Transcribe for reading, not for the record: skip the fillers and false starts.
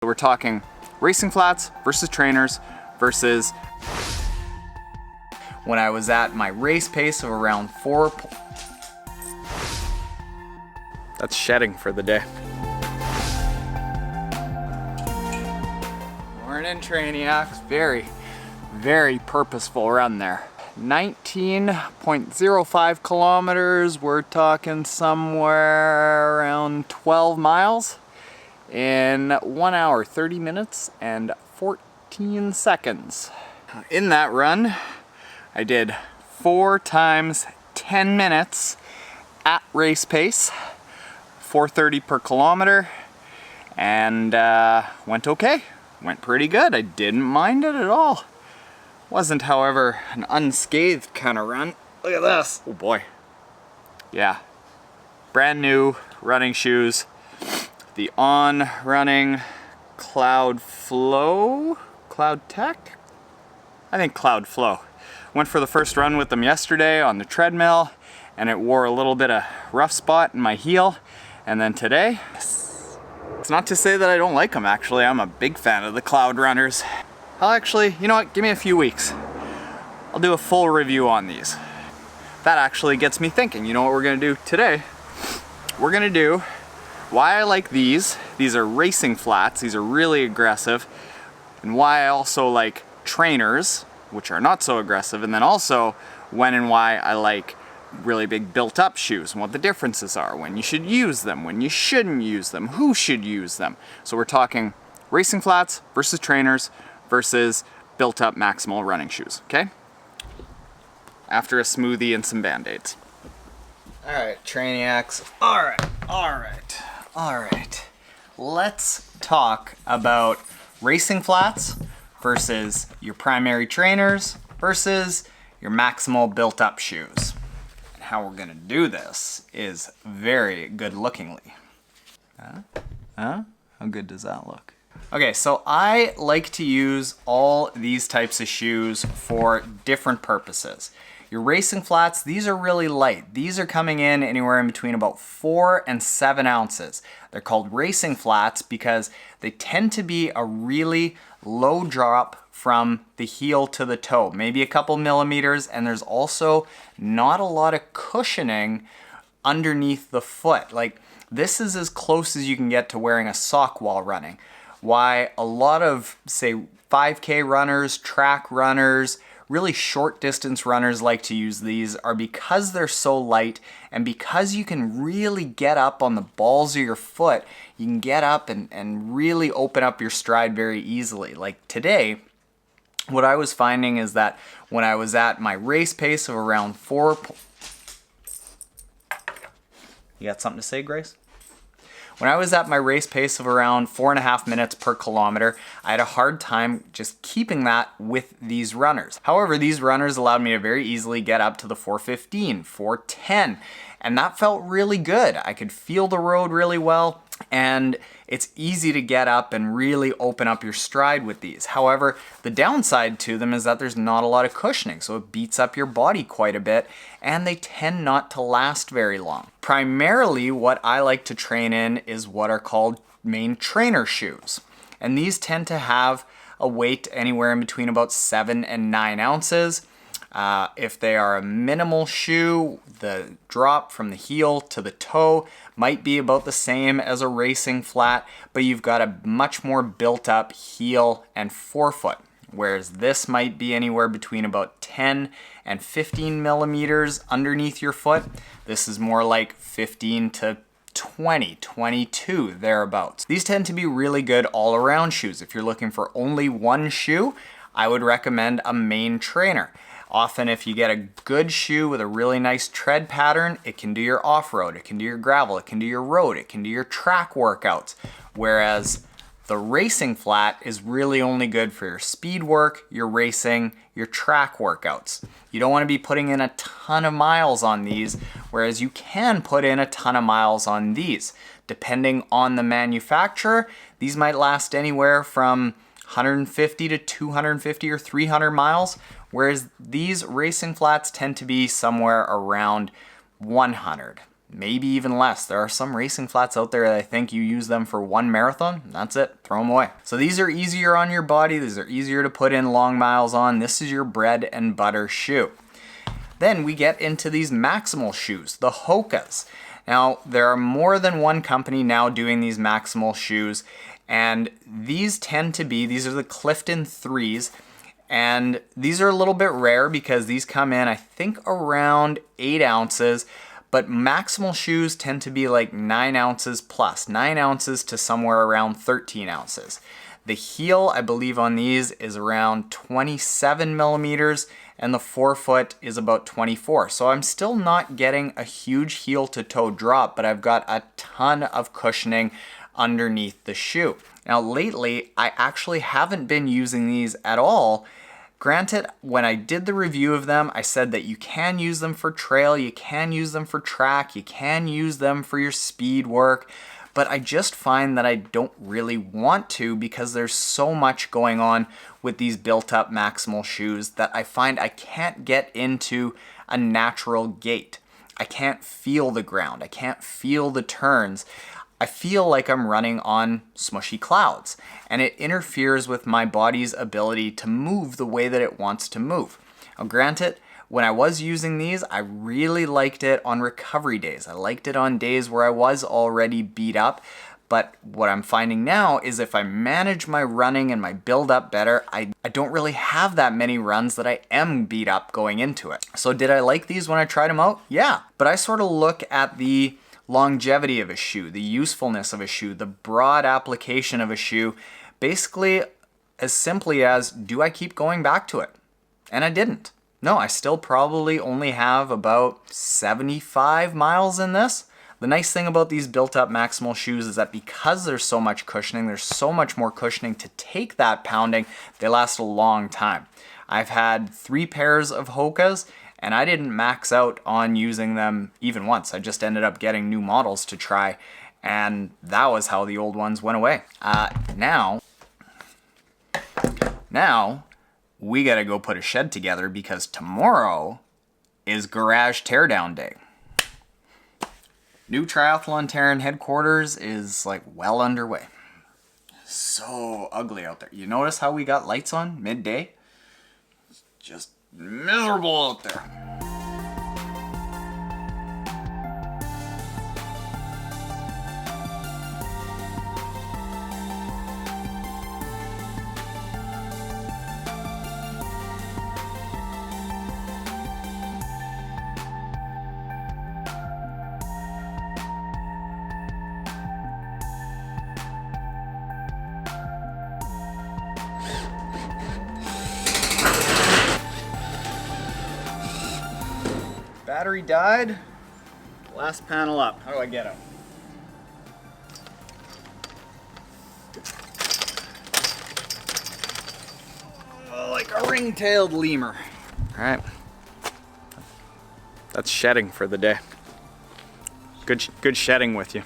we're talking racing flats versus trainers versus when I was at my race pace of around 4. That's shedding for the day. Morning, Trainiacs. Very purposeful run there. 19.05 kilometers. We're talking somewhere around 12 miles in 1 hour, 30 minutes and 14 seconds. In that run, I did 4 times 10 minutes at race pace, 4:30 per kilometer, and went okay. Went pretty good. I didn't mind it at all. Wasn't, however, an unscathed kind of run. Look at this. Oh boy. Yeah. Brand new running shoes. The On Running Cloud Tech? I think Cloud Flow. Went for the first run with them yesterday on the treadmill, and it wore a little bit of rough spot in my heel. And then today, it's not to say that I don't like them, actually. I'm a big fan of the Cloud runners. I'll actually, you know what, give me a few weeks. I'll do a full review on these. That actually gets me thinking, you know what we're gonna do today? We're gonna do why I like these. These are racing flats, these are really aggressive, and why I also like trainers, which are not so aggressive, and then also when and why I like really big built-up shoes and what the differences are, when you should use them, when you shouldn't use them, who should use them. So we're talking racing flats versus trainers versus built-up Maximal running shoes, okay? After a smoothie and some Band-Aids. All right, Trainiacs. All right. Let's talk about racing flats versus your primary trainers versus your Maximal built-up shoes. And how we're gonna do this is very good-lookingly. How good does that look? Okay, so I like to use all these types of shoes for different purposes. Your racing flats, these are really light. These are coming in anywhere in between about 4 and 7 ounces. They're called racing flats because they tend to be a really low drop from the heel to the toe, maybe a couple millimeters, and there's also not a lot of cushioning underneath the foot. Like, this is as close as you can get to wearing a sock while running. Why a lot of, say, 5K runners, track runners, really short distance runners like to use these are because they're so light and because you can really get up on the balls of your foot. You can get up and really open up your stride very easily. Like today, what I was finding is that when I was at my race pace of around 4... You got something to say, Grace? When I was at my race pace of around 4.5 minutes per kilometer, I had a hard time just keeping that with these runners. However, these runners allowed me to very easily get up to the 4:15, 4:10, and that felt really good. I could feel the road really well, and it's easy to get up and really open up your stride with these. However, the downside to them is that there's not a lot of cushioning, so it beats up your body quite a bit, and they tend not to last very long. Primarily, what I like to train in is what are called main trainer shoes. And these tend to have a weight anywhere in between about 7 and 9 ounces. If they are a minimal shoe, the drop from the heel to the toe might be about the same as a racing flat, but you've got a much more built up heel and forefoot. Whereas this might be anywhere between about 10 and 15 millimeters underneath your foot. This is more like 15 to 20, 22, thereabouts. These tend to be really good all-around shoes. If you're looking for only one shoe, I would recommend a main trainer. Often if you get a good shoe with a really nice tread pattern, it can do your off-road, it can do your gravel, it can do your road, it can do your track workouts. Whereas the racing flat is really only good for your speed work, your racing, your track workouts. You don't want to be putting in a ton of miles on these, whereas you can put in a ton of miles on these. Depending on the manufacturer, these might last anywhere from 150 to 250 or 300 miles, whereas these racing flats tend to be somewhere around 100. maybe even less. There are some racing flats out there that I think you use them for one marathon, that's it, throw them away. So these are easier on your body, these are easier to put in long miles on. This is your bread and butter shoe. Then we get into these Maximal shoes, the Hokas. Now, there are more than one company now doing these Maximal shoes, and these tend to be, these are the Clifton 3s, and these are a little bit rare because these come in, I think, around 8 ounces, but Maximal shoes tend to be like 9 ounces plus, 9 ounces to somewhere around 13 ounces. The heel, I believe, on these is around 27 millimeters, and the forefoot is about 24. So I'm still not getting a huge heel to toe drop, but I've got a ton of cushioning underneath the shoe. Now lately, I actually haven't been using these at all. Granted, when I did the review of them, I said that you can use them for trail, you can use them for track, you can use them for your speed work, but I just find that I don't really want to because there's so much going on with these built-up Maximal shoes that I find I can't get into a natural gait. I can't feel the ground, I can't feel the turns. I feel like I'm running on smushy clouds, and it interferes with my body's ability to move the way that it wants to move. Now granted, when I was using these, I really liked it on recovery days. I liked it on days where I was already beat up, but what I'm finding now is if I manage my running and my build up better, I don't really have that many runs that I am beat up going into it. So did I like these when I tried them out? Yeah, but I sort of look at the longevity of a shoe, the usefulness of a shoe, the broad application of a shoe, basically as simply as, do I keep going back to it? And I didn't. No, I still probably only have about 75 miles in this. The nice thing about these built-up Maximal shoes is that because there's so much cushioning, there's so much more cushioning to take that pounding, they last a long time. I've had 3 pairs of Hokas, and I didn't max out on using them even once. I just ended up getting new models to try, and that was how the old ones went away. Now, we gotta go put a shed together because tomorrow is garage teardown day. New Triathlon Taren headquarters is like well underway. So ugly out there. You notice how we got lights on midday? It's just miserable out there. Battery died. Last panel up. How do I get out? Like a ring-tailed lemur. All right. That's shedding for the day. Good shedding with you.